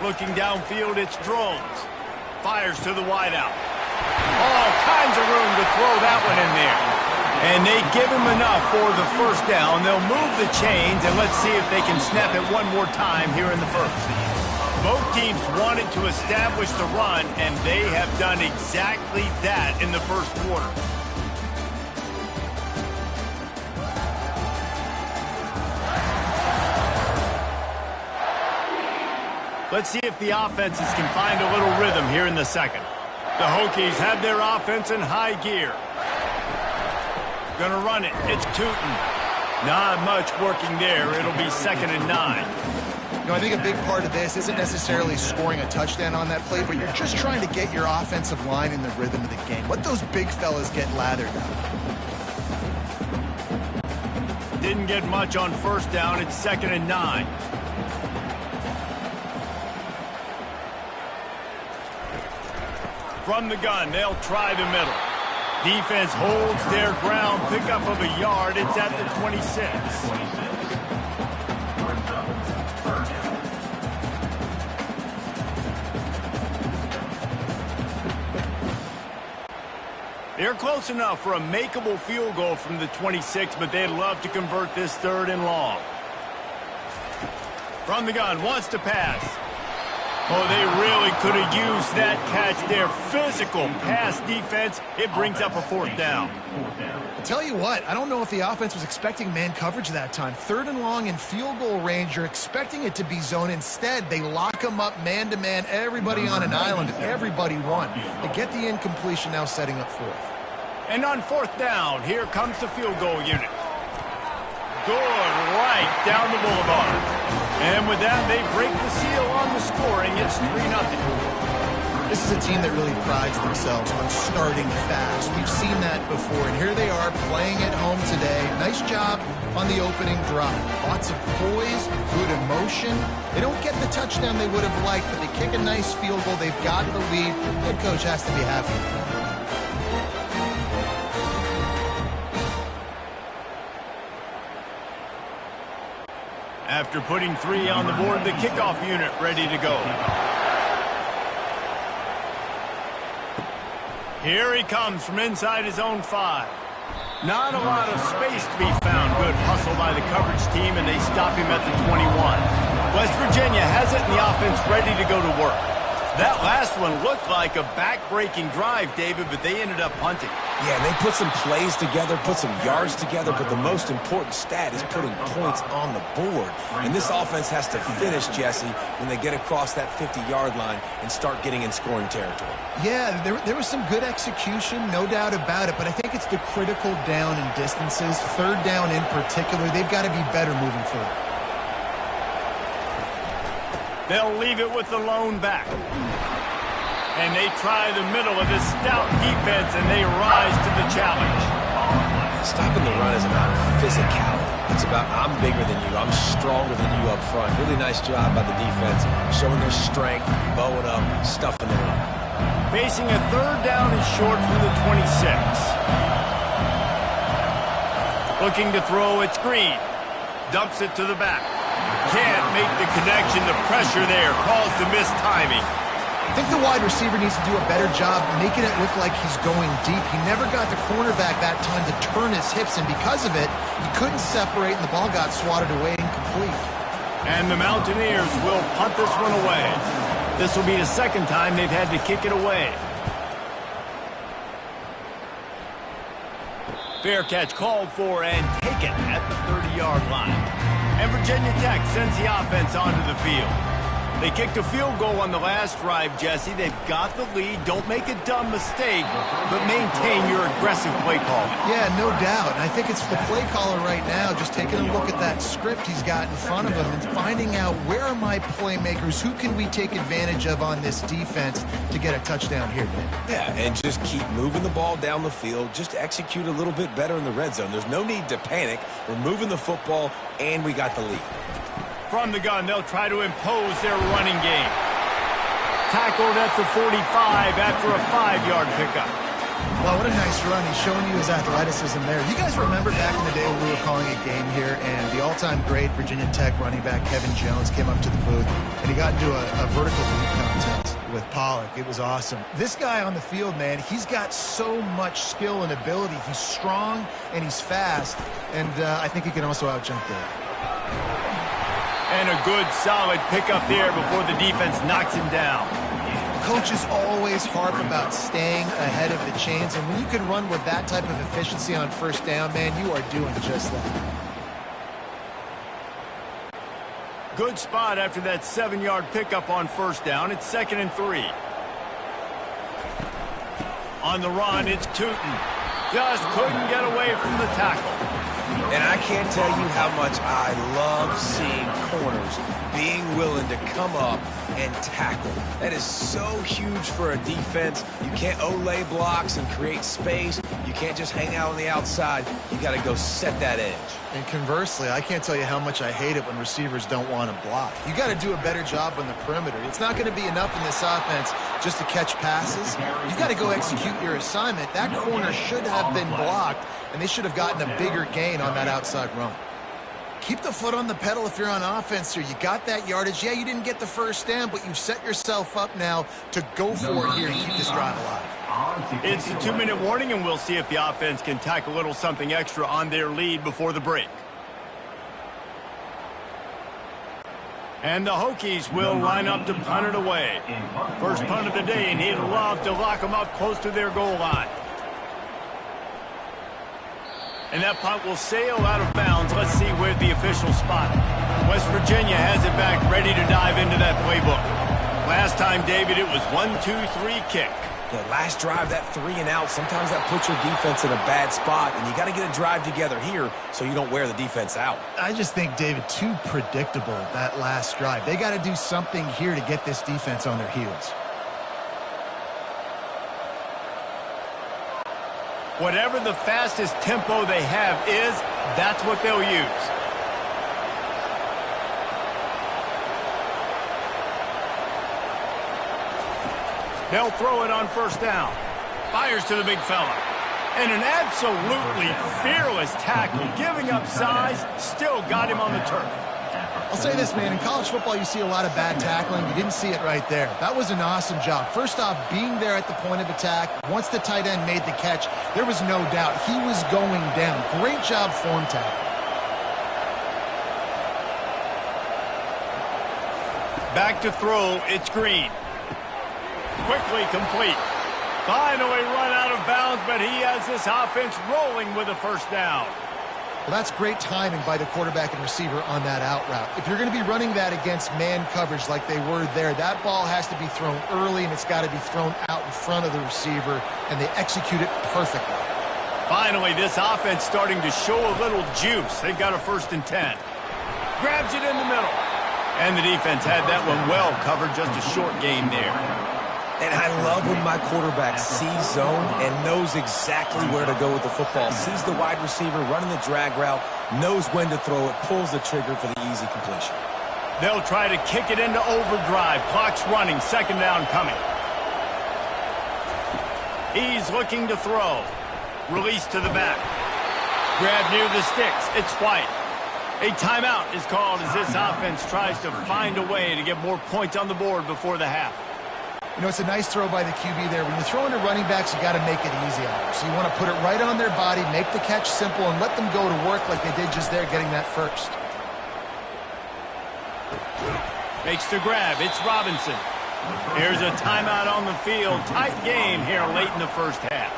Looking downfield, it's Drones. Fires to the wideout. All kinds of room to throw that one in there. And they give him enough for the first down. They'll move the chains, and let's see if they can snap it one more time here in the first. Both teams wanted to establish the run, and they have done exactly that in the first quarter. Let's see if the offenses can find a little rhythm here in the second. The Hokies have their offense in high gear. Gonna run it. It's Tootin. Not much working there. It'll be 2nd and 9. You know, I think a big part of this isn't necessarily scoring a touchdown on that play, but you're just trying to get your offensive line in the rhythm of the game. Let those big fellas get lathered up. Didn't get much on first down. It's 2nd and 9. From the gun, they'll try the middle. Defense holds their ground. Pickup of a yard. It's at the 26. They're close enough for a makeable field goal from the 26, but they'd love to convert this 3rd and long. From the gun, wants to pass. Oh, they really could have used that catch there. Physical pass defense. It brings up a 4th down. I'll tell you what, I don't know if the offense was expecting man coverage that time. 3rd and long in field goal range, you're expecting it to be zone. Instead, they lock them up man-to-man, everybody on an island, everybody won. They get the incompletion, now setting up 4th. And on 4th down, here comes the field goal unit. Good, right down the boulevard. And with that, they break the seal on the scoring. It's 3-0. This is a team that really prides themselves on starting fast. We've seen that before, and here they are playing at home today. Nice job on the opening drive. Lots of poise, good emotion. They don't get the touchdown they would have liked, but they kick a nice field goal. They've got the lead. Head coach has to be happy. After putting 3 on the board, the kickoff unit ready to go. Here he comes from inside his own 5. Not a lot of space to be found. Good hustle by the coverage team, and they stop him at the 21. West Virginia has it, and the offense ready to go to work. That last one looked like a back-breaking drive, David, but they ended up punting. Yeah, they put some plays together, put some yards together, but the most important stat is putting points on the board. And this offense has to finish, Jesse, when they get across that 50-yard line and start getting in scoring territory. Yeah, there was some good execution, no doubt about it, but I think it's the critical down and distances, 3rd down in particular. They've got to be better moving forward. They'll leave it with the lone back. And they try the middle of this stout defense, and they rise to the challenge. Stopping the run is about physicality. It's about I'm bigger than you, I'm stronger than you up front. Really nice job by the defense, showing their strength, bowing up, stuffing the run. Facing a 3rd down and short from the 26. Looking to throw, it's Green. Dumps it to the back. Can't make the connection. The pressure there caused the missed timing. I think the wide receiver needs to do a better job making it look like he's going deep. He never got the cornerback that time to turn his hips, and because of it, he couldn't separate, and the ball got swatted away incomplete. And the Mountaineers will punt this one away. This will be the 2nd time they've had to kick it away. Fair catch called for and taken at the 30-yard line. And Virginia Tech sends the offense onto the field. They kicked a field goal on the last drive, Jesse. They've got the lead. Don't make a dumb mistake, but maintain your aggressive play calling. Yeah, no doubt. And I think it's the play caller right now just taking a look at that script he's got in front of him and finding out where are my playmakers, who can we take advantage of on this defense to get a touchdown here today. Yeah, and just keep moving the ball down the field. Just execute a little bit better in the red zone. There's no need to panic. We're moving the football, and we got the lead. From the gun, they'll try to impose their running game. Tackled at the 45 after a 5-yard pickup. Well, what a nice run. He's showing you his athleticism there. You guys remember back in the day when we were calling a game here and the all-time great Virginia Tech running back Kevin Jones came up to the booth and he got into a vertical leap contest with Pollock. It was awesome. This guy on the field, man, he's got so much skill and ability. He's strong and he's fast, and I think he can also out-jump there. And a good, solid pickup there before the defense knocks him down. Coaches always harp about staying ahead of the chains, and when you can run with that type of efficiency on first down, man, you are doing just that. Good spot after that 7-yard pickup on first down. It's 2nd and 3. On the run, it's Tootin. Just couldn't get away from the tackle. And I can't tell you how much I love seeing corners being willing to come up and tackle. That is so huge for a defense. You can't olay blocks and create space. You can't just hang out on the outside. You got to go set that edge. And conversely, I can't tell you how much I hate it when receivers don't want to block. You got to do a better job on the perimeter. It's not going to be enough in this offense just to catch passes. You got to go execute your assignment. That corner should have been blocked, and they should have gotten a bigger gain on that outside run. Keep the foot on the pedal if you're on offense here. You got that yardage. Yeah, you didn't get the first down, but you've set yourself up now to go for it here and keep this drive alive. It's a 2-minute warning, and we'll see if the offense can tack a little something extra on their lead before the break. And the Hokies will line up to punt it away. First punt of the day, and he'd love to lock them up close to their goal line. And that punt will sail out of bounds. Let's see where the official spot. West Virginia has it back, ready to dive into that playbook. Last time, David, it was 1-2-3 kick. The last drive, that 3 and out, sometimes that puts your defense in a bad spot, and you got to get a drive together here so you don't wear the defense out. I just think, David, too predictable, that last drive. They got to do something here to get this defense on their heels. Whatever the fastest tempo they have is, that's what they'll use. They'll throw it on first down. Fires to the big fella. And an absolutely fearless tackle, giving up size, still got him on the turf. I'll say this, man, in college football you see a lot of bad tackling. You didn't see it right there. That was an awesome job. First off, being there at the point of attack. Once the tight end made the catch, there was no doubt he was going down. Great job form tackle. Back to throw, it's Green. Quickly complete. Finally run out of bounds, but he has this offense rolling with a first down. Well, that's great timing by the quarterback and receiver on that out route. If you're going to be running that against man coverage like they were there, that ball has to be thrown early, and it's got to be thrown out in front of the receiver, and they execute it perfectly. Finally, this offense starting to show a little juice. They've got a 1st and 10. Grabs it in the middle. And the defense had that one well covered, just a short gain there. And I love when my quarterback sees zone and knows exactly where to go with the football. Sees the wide receiver running the drag route, knows when to throw it, pulls the trigger for the easy completion. They'll try to kick it into overdrive. Clock's running, 2nd down coming. He's looking to throw. Release to the back. Grab near the sticks. It's White. A timeout is called as this offense tries to find a way to get more points on the board before the half. You know, it's a nice throw by the QB there. When you're throwing to running backs, you got to make it easy on them. So you want to put it right on their body, make the catch simple, and let them go to work like they did just there, getting that first. Makes the grab. It's Robinson. Here's a timeout on the field. Tight game here late in the first half.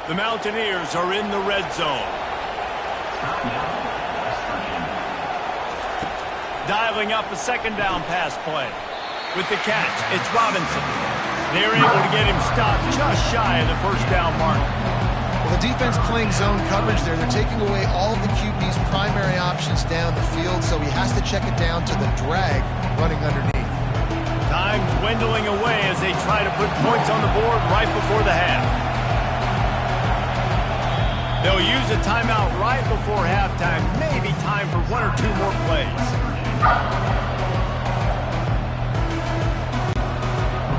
The Mountaineers are in the red zone. Dialing up a 2nd down pass play. With the catch, it's Robinson. They're able to get him stopped just shy of the 1st down mark. Well, the defense playing zone coverage there. They're taking away all of the QB's primary options down the field, so he has to check it down to the drag running underneath. Time dwindling away as they try to put points on the board right before the half. They'll use a timeout right before halftime. Maybe time for 1 or 2 more plays.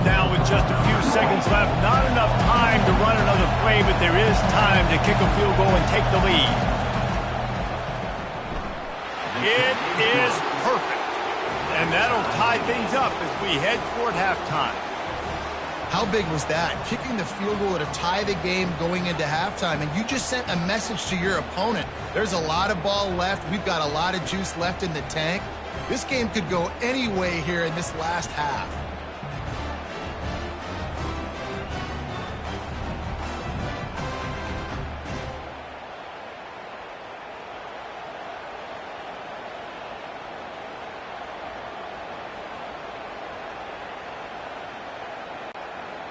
now with just a few seconds left. Not enough time to run another play, but there is time to kick a field goal and take the lead. It is perfect. And that'll tie things up as we head toward halftime. How big was that? Kicking the field goal to tie the game going into halftime, and you just sent a message to your opponent. There's a lot of ball left. We've got a lot of juice left in the tank. This game could go any way here in this last half.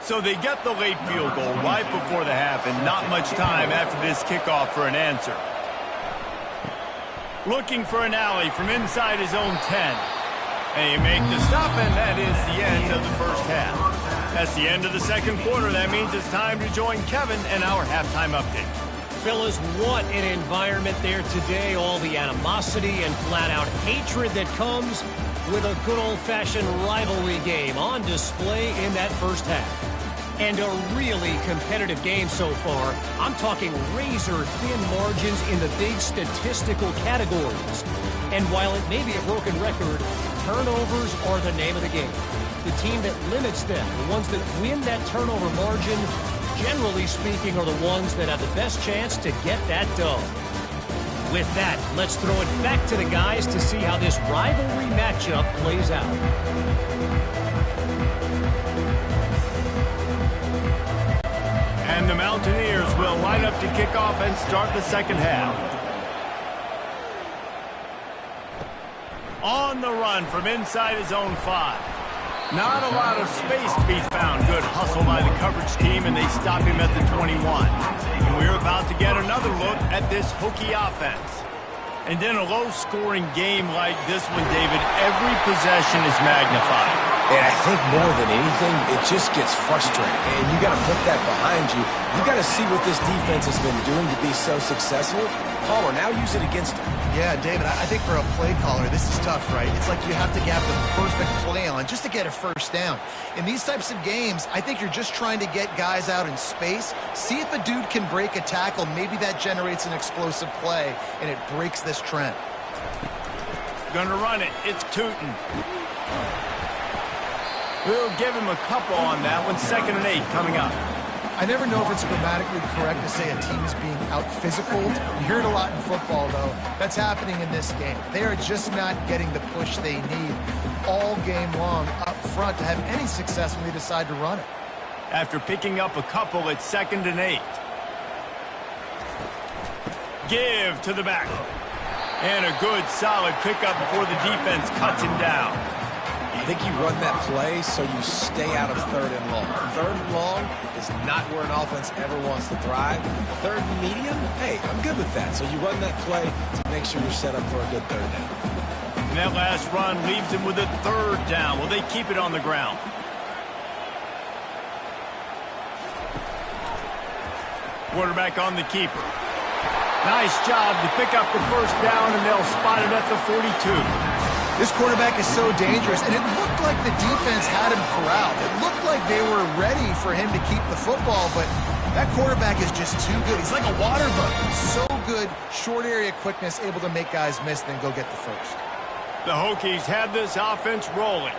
So they get the late field goal right before the half, and not much time after this kickoff for an answer. Looking for an alley from inside his own 10. They make the stop, and that is the end of the first half. That's the end of the second quarter. That means it's time to join Kevin and our halftime update. Fellas, what an environment there today. All the animosity and flat-out hatred that comes with a good old-fashioned rivalry game on display in that first half. And a really competitive game so far. I'm talking razor-thin margins in the big statistical categories. And while it may be a broken record, turnovers are the name of the game. The team that limits them, the ones that win that turnover margin, generally speaking, are the ones that have the best chance to get that dub. With that, let's throw it back to the guys to see how this rivalry matchup plays out. And the Mountaineers will line up to kick off and start the second half. On the run from inside his own 5. Not a lot of space to be found. Good hustle by the coverage team, and they stop him at the 21. And we're about to get another look at this Hokie offense. And in a low-scoring game like this one, David, every possession is magnified. And I think more than anything, it just gets frustrating. And you got to put that behind you. You got to see what this defense has been doing to be so successful. Palmer, now use it against them. Yeah, David, I think for a play caller, this is tough, right? It's like you have to have the perfect play on just to get a first down. In these types of games, I think you're just trying to get guys out in space, see if a dude can break a tackle. Maybe that generates an explosive play, and it breaks this trend. Gonna run it. It's Tootin. We'll give him a couple on that one. 2nd and 8 coming up. I never know if it's grammatically correct to say a team is being out-physicaled. You hear it a lot in football, though. That's happening in this game. They are just not getting the push they need all game long up front to have any success when they decide to run it. After picking up a couple, it's 2nd and 8. Give to the back. And a good, solid pickup before the defense cuts him down. I think you run that play so you stay out of 3rd and long. 3rd and long is not where an offense ever wants to thrive. 3rd and medium, hey, I'm good with that. So you run that play to make sure you're set up for a good 3rd down. And that last run leaves him with a 3rd down. Will they keep it on the ground? Quarterback on the keeper. Nice job to pick up the first down, and they'll spot it at the 42. This quarterback is so dangerous, and it looked like the defense had him corralled. It looked like they were ready for him to keep the football, but that quarterback is just too good. He's like a water bug. So good, short area quickness, able to make guys miss, then go get the first. The Hokies have this offense rolling.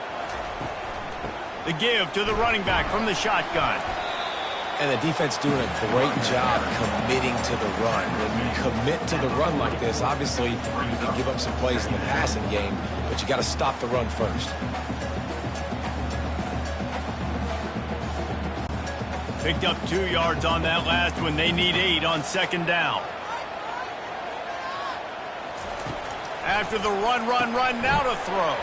The give to the running back from the shotgun. And the defense doing a great job committing to the run. When you commit to the run like this, obviously you can give up some plays in the passing game, but you got to stop the run first. Picked up 2 yards on that last one. They need 8 on 2nd down. After the run, now to throw.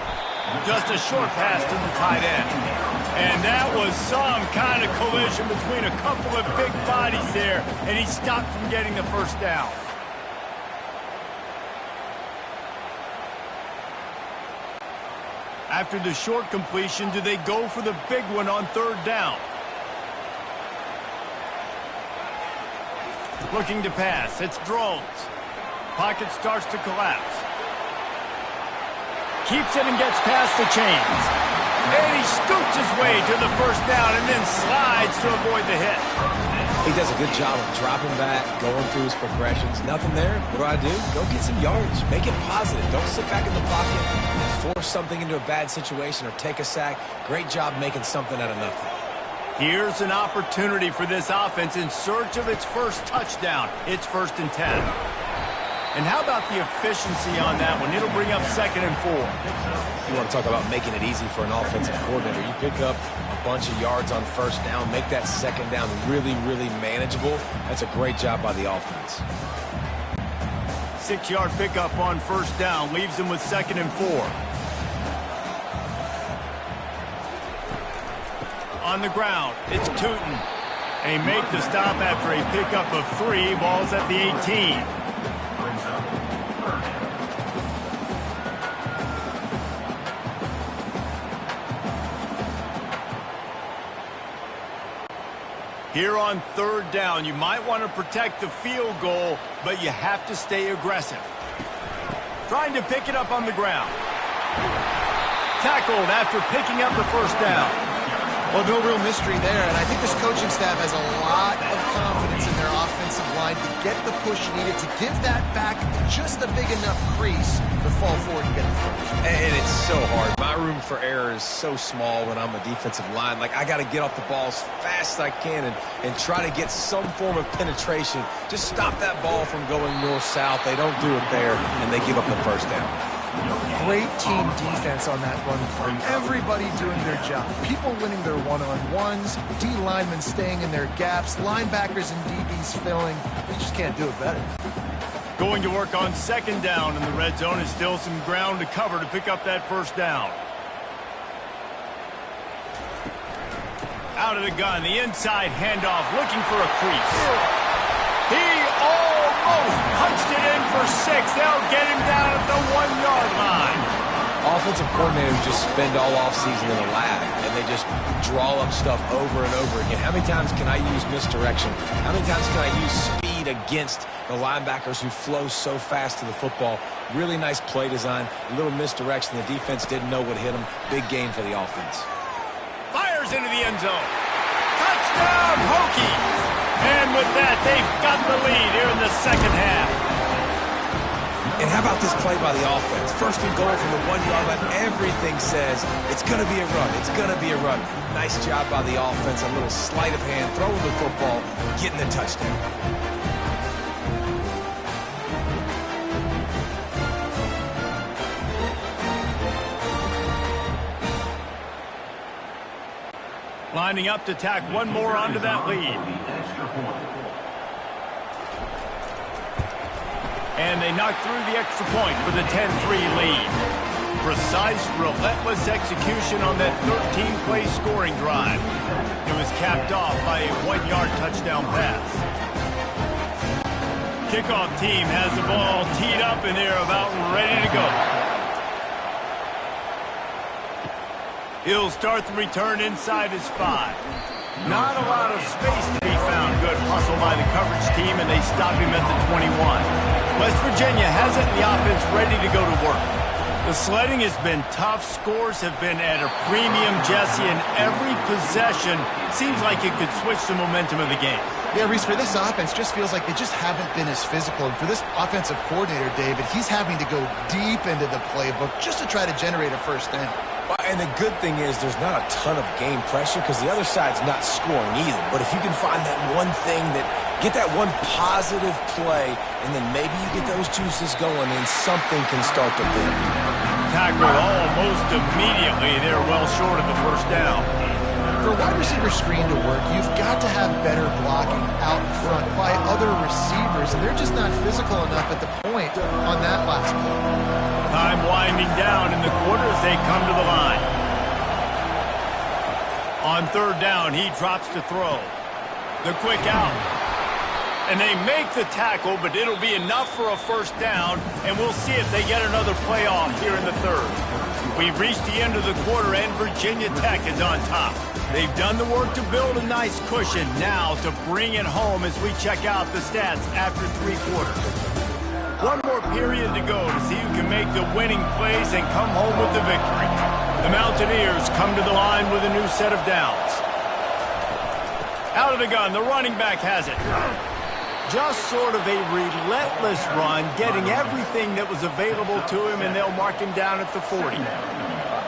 Just a short pass to the tight end. And that was some kind of collision between a couple of big bodies there, and he stopped from getting the first down. After the short completion, do they go for the big one on 3rd down? Looking to pass. It's Drones. Pocket starts to collapse. Keeps it and gets past the chains. And he scoops Makes his way to the first down and then slides to avoid the hit. He does a good job of dropping back, going through his progressions. Nothing there. What do? Go get some yardage. Make it positive. Don't sit back in the pocket and force something into a bad situation or take a sack. Great job making something out of nothing. Here's an opportunity for this offense in search of its first touchdown. It's 1st and 10. And how about the efficiency on that one? It'll bring up 2nd and 4. You want to talk about making it easy for an offensive coordinator. You pick up a bunch of yards on 1st down, make that 2nd down really, really manageable. That's a great job by the offense. 6-yard pickup on 1st down leaves him with 2nd and 4. On the ground, it's Tootin. They make the stop after a pickup of 3. Ball's at the 18. Here on 3rd down, you might want to protect the field goal, but you have to stay aggressive. Trying to pick it up on the ground. Tackled after picking up the 1st down. Well, no real mystery there, and I think this coaching staff has a lot of confidence in their offensive line to get the push needed to give that back just a big enough crease to fall forward and get the first. And it's so hard. My room for error is so small when I'm a defensive line. Like, I got to get off the ball as fast as I can and try to get some form of penetration. Just stop that ball from going north-south. They don't do it there, and they give up the 1st down. Great team defense on that run play. Everybody doing their job. People winning their one-on-ones, D linemen staying in their gaps, linebackers and DBs filling. They just can't do it better. Going to work on 2nd down in the red zone is still some ground to cover to pick up that 1st down. Out of the gun, the inside handoff, looking for a crease. He almost punched it in for 6. They'll get him down at the 1-yard line. Offensive coordinators just spend all offseason in the lab, and they just draw up stuff over and over again. How many times can I use misdirection? How many times can I use speed against the linebackers who flow so fast to the football? Really nice play design, a little misdirection. The defense didn't know what hit them. Big gain for the offense. Fires into the end zone. Touchdown, Hokies! And with that, they've got the lead here in the 2nd half. And how about this play by the offense? 1st and goal from the 1-yard line. Everything says it's going to be a run. It's going to be a run. Nice job by the offense. A little sleight of hand, throwing the football, getting the touchdown. Lining up to tack one more onto that lead. And they knock through the extra point for the 10-3 lead. Precise, relentless execution on that 13-play scoring drive. It was capped off by a 1-yard touchdown pass. Kickoff team has the ball teed up and they're about ready to go. He'll start the return inside his 5. Not a lot of space to be found. Good hustle by the coverage team, and they stop him at the 21. West Virginia has it in the offense ready to go to work. The sledding has been tough. Scores have been at a premium, Jesse, and every possession seems like it could switch the momentum of the game. Yeah, Reese, for this offense, just feels like they just haven't been as physical. And for this offensive coordinator, David, he's having to go deep into the playbook just to try to generate a 1st down. And the good thing is there's not a ton of game pressure because the other side's not scoring either. But if you can find that one thing get that one positive play, and then maybe you get those juices going and something can start to build. Tackled almost immediately. They're well short of the 1st down. For a wide receiver screen to work, you've got to have better blocking out in front by other receivers, and they're just not physical enough at the point on that last play. Time winding down in the quarter as they come to the line. On 3rd down, he drops to throw. The quick out. And they make the tackle, but it'll be enough for a 1st down, and we'll see if they get another playoff here in the 3rd. We've reached the end of the quarter, and Virginia Tech is on top. They've done the work to build a nice cushion. Now to bring it home as we check out the stats after 3 quarters. One more period to go to see who can make the winning plays and come home with the victory. The Mountaineers come to the line with a new set of downs. Out of the gun, the running back has it. Just sort of a relentless run, getting everything that was available to him, and they'll mark him down at the 40.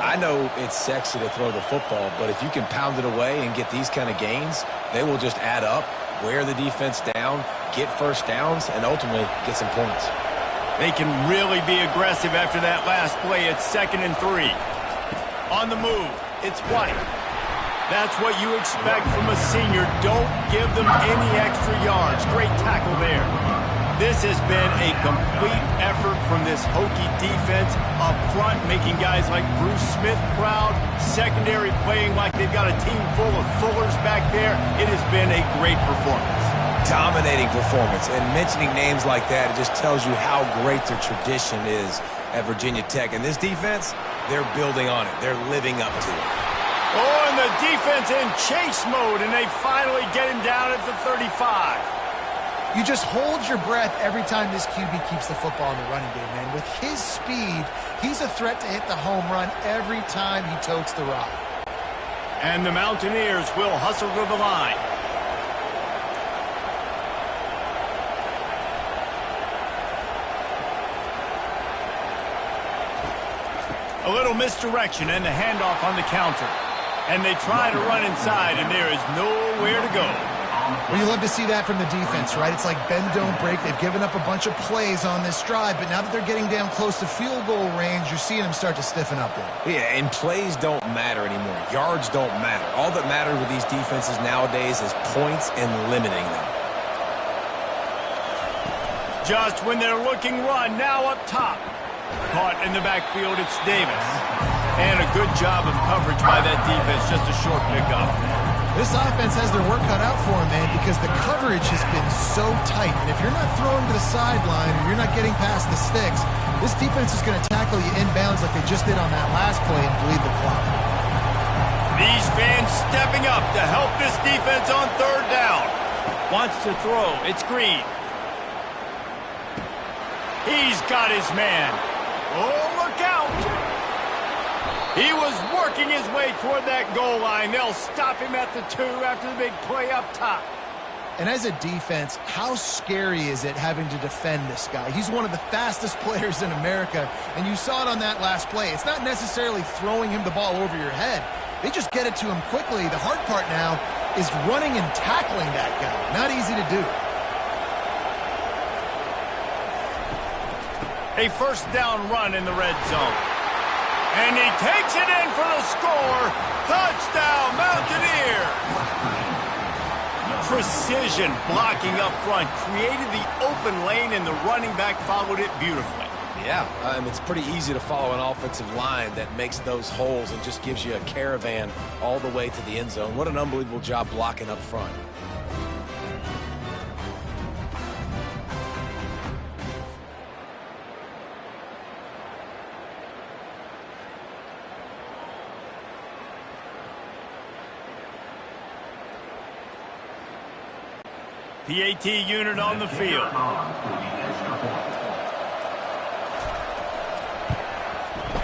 I know it's sexy to throw the football, but if you can pound it away and get these kind of gains, they will just add up, wear the defense down, get first downs, and ultimately get some points. They can really be aggressive after that last play. It's 2nd and 3. On the move, it's White. That's what you expect from a senior. Don't give them any extra yards. Great tackle there. This has been a complete effort from this Hokie defense up front, making guys like Bruce Smith proud. Secondary playing like they've got a team full of Fullers back there. It has been a great performance. Dominating performance, and mentioning names like that, it just tells you how great their tradition is at Virginia Tech. And this defense, they're building on it. They're living up to it. Oh, and the defense in chase mode, and they finally get him down at the 35. You just hold your breath every time this QB keeps the football in the running game, man. With his speed, he's a threat to hit the home run every time he totes the rock. And the Mountaineers will hustle to the line. A little misdirection and the handoff on the counter. And they try to run inside, and there is nowhere to go. Well, you love to see that from the defense, right? It's like bend, don't break. They've given up a bunch of plays on this drive, but now that they're getting down close to field goal range, you're seeing them start to stiffen up there. Yeah, and plays don't matter anymore. Yards don't matter. All that matters with these defenses nowadays is points and limiting them. Just when they're looking run, now up top. Caught in the backfield, it's Davis. And a good job of coverage by that defense, just a short pickup. This offense has their work cut out for them, man, because the coverage has been so tight. And if you're not throwing to the sideline or you're not getting past the sticks, this defense is going to tackle you inbounds like they just did on that last play and bleed the clock. These fans stepping up to help this defense on 3rd down. Wants to throw. It's Green. He's got his man. Oh, look out. He was working his way toward that goal line. They'll stop him at the 2 after the big play up top. And as a defense, how scary is it having to defend this guy? He's one of the fastest players in America, and you saw it on that last play. It's not necessarily throwing him the ball over your head. They just get it to him quickly. The hard part now is running and tackling that guy. Not easy to do. A 1st down run in the red zone. And he takes it in for the score. Touchdown, Mountaineers! Precision blocking up front. Created the open lane, and the running back followed it beautifully. Yeah, it's pretty easy to follow an offensive line that makes those holes and just gives you a caravan all the way to the end zone. What an unbelievable job blocking up front. PAT unit on the field.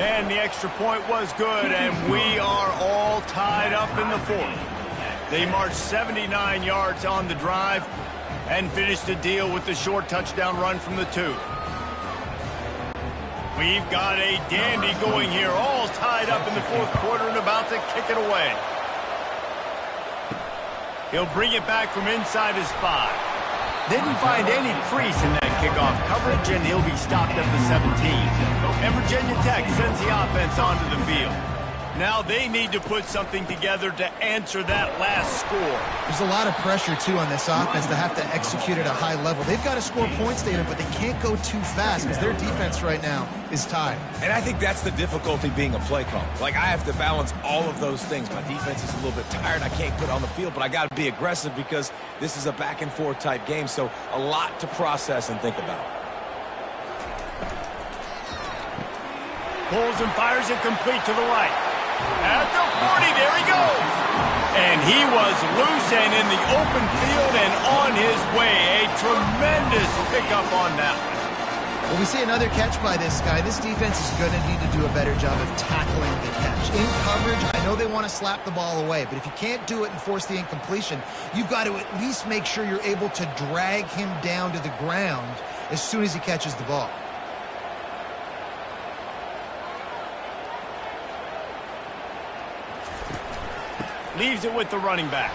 And the extra point was good, and we are all tied up in the 4th. They marched 79 yards on the drive and finished the deal with the short touchdown run from the 2. We've got a dandy going here, all tied up in the 4th quarter and about to kick it away. He'll bring it back from inside his 5. Didn't find any crease in that kickoff coverage, and he'll be stopped at the 17. And Virginia Tech sends the offense onto the field. Now they need to put something together to answer that last score. There's a lot of pressure, too, on this offense to have to execute at a high level. They've got to score points, David, but they can't go too fast because their defense right now is tied. And I think that's the difficulty being a play caller. Like, I have to balance all of those things. My defense is a little bit tired. I can't put on the field, but I got to be aggressive because this is a back-and-forth type game, so a lot to process and think about. Pulls and fires it complete to the right. At the 40, there he goes. And he was loose and in the open field and on his way. A tremendous pickup on that one. Well, we see another catch by this guy. This defense is going to need to do a better job of tackling the catch. In coverage, I know they want to slap the ball away, but if you can't do it and force the incompletion, you've got to at least make sure you're able to drag him down to the ground as soon as he catches the ball. Leaves it with the running back.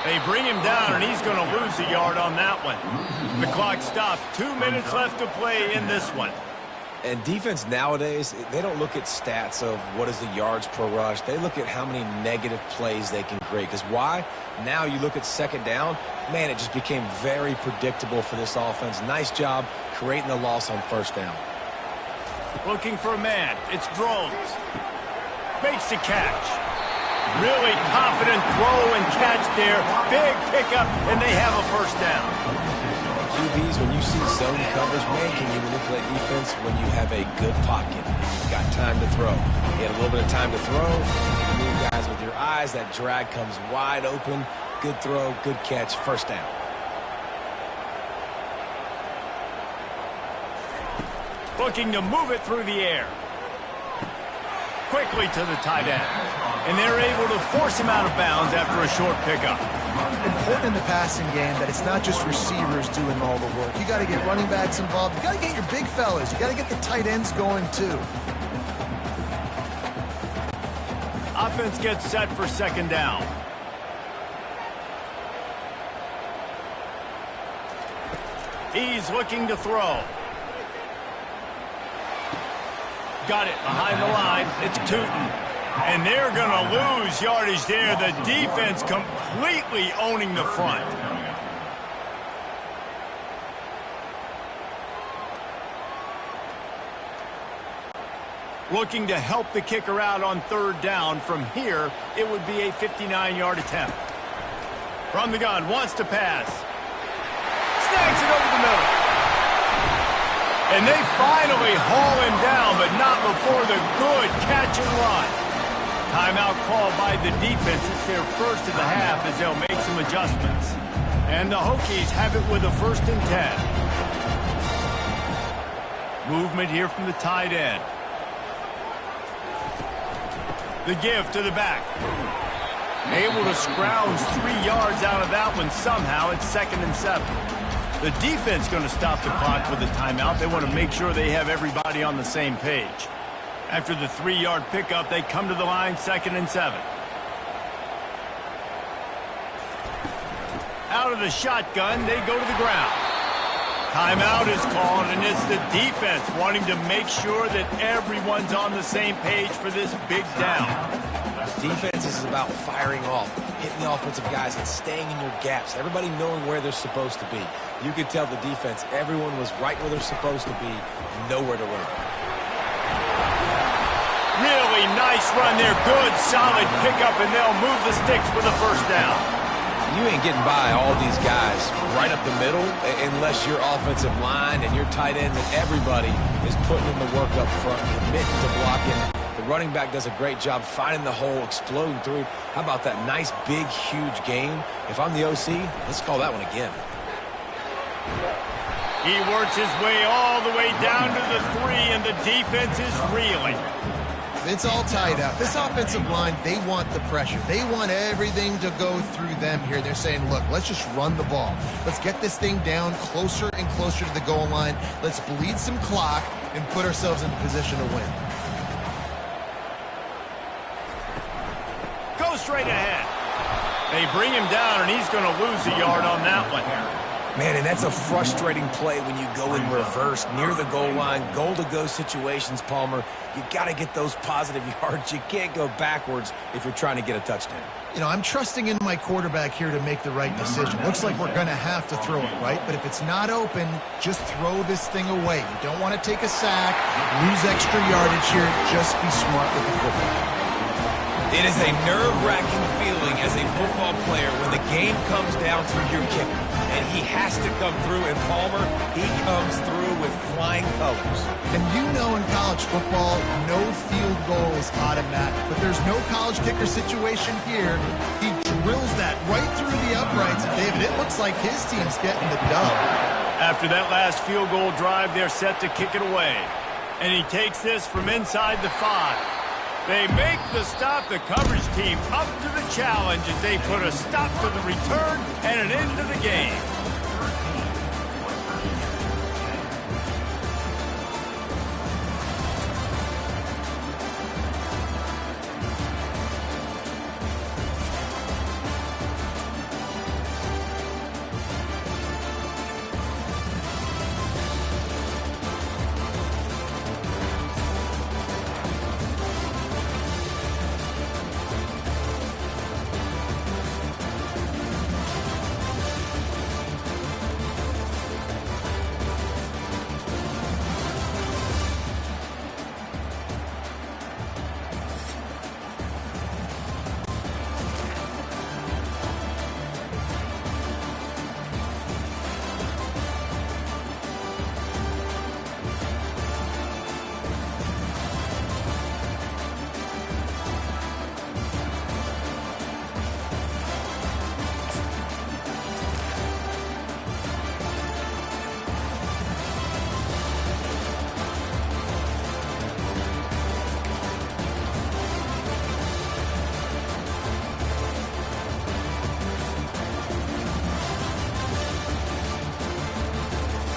They bring him down, and he's going to lose a yard on that one. The clock stops. 2 minutes left to play in this one. And defense nowadays, they don't look at stats of what is the yards per rush. They look at how many negative plays they can create. Because why? Now you look at second down, man, it just became very predictable for this offense. Nice job creating the loss on first down. Looking for a man. It's Drones. Makes the catch. Really confident throw and catch there. Big pickup, and they have a first down. QBs, when you see zone coverage, man, can you manipulate defense when you have a good pocket and you've got time to throw? You had a little bit of time to throw. You move guys with your eyes. That drag comes wide open. Good throw, good catch, first down. Looking to move it through the air. Quickly to the tight end. And they're able to force him out of bounds after a short pickup. Important in the passing game that it's not just receivers doing all the work. You got to get running backs involved. You got to get your big fellas. You got to get the tight ends going too. Offense gets set for second down. He's looking to throw. Got it behind the line. It's Tootin. And they're going to lose yardage there. The defense completely owning the front. Looking to help the kicker out on third down. From here, it would be a 59-yard attempt. From the gun, wants to pass. Snags it over the middle. And they finally haul him down, but not before the good catch and run. Timeout called by the defense. It's their first of the half as they'll make some adjustments. And the Hokies have it with a 1st and 10. Movement here from the tight end. The give to the back. Able to scrounge 3 yards out of that one somehow. It's 2nd and 7. The defense going to stop the clock with a timeout. They want to make sure they have everybody on the same page. After the 3-yard pickup, they come to the line, 2nd and 7. Out of the shotgun, they go to the ground. Timeout is called, and it's the defense wanting to make sure that everyone's on the same page for this big down. Defense is about firing off, hitting the offensive guys, and staying in your gaps. Everybody knowing where they're supposed to be. You could tell the defense, everyone was right where they're supposed to be, nowhere to run. Really nice run there. Good, solid pickup, and they'll move the sticks for the first down. You ain't getting by all these guys right up the middle unless your offensive line and your tight end and everybody is putting in the work up front, committing to blocking. The running back does a great job finding the hole, exploding through. How about that nice, big, huge gain? If I'm the OC, let's call that one again. He works his way all the way down to the 3, and the defense is reeling. It's all tied up. This offensive line, they want the pressure. They want everything to go through them here. They're saying, look, let's just run the ball. Let's get this thing down closer and closer to the goal line. Let's bleed some clock and put ourselves in position to win. Go straight ahead. They bring him down, and he's going to lose a yard on that one. Man, and that's a frustrating play when you go in reverse near the goal line, goal-to-go situations, Palmer. You got to get those positive yards. You can't go backwards if you're trying to get a touchdown. You know, I'm trusting in my quarterback here to make the right decision. Looks like we're going to have to throw it, right? But if it's not open, just throw this thing away. You don't want to take a sack, lose extra yardage here. Just be smart with the football. It is a nerve-wracking feeling as a football player when the game comes down to your kicker. And he has to come through, and Palmer, he comes through with flying colors. And you know in college football, no field goal is automatic. But there's no college kicker situation here. He drills that right through the uprights. And, David, it looks like his team's getting the dub. After that last field goal drive, they're set to kick it away. And he takes this from inside the 5. They make the stop. The coverage team up to the challenge as they put a stop to the return and an end to the game.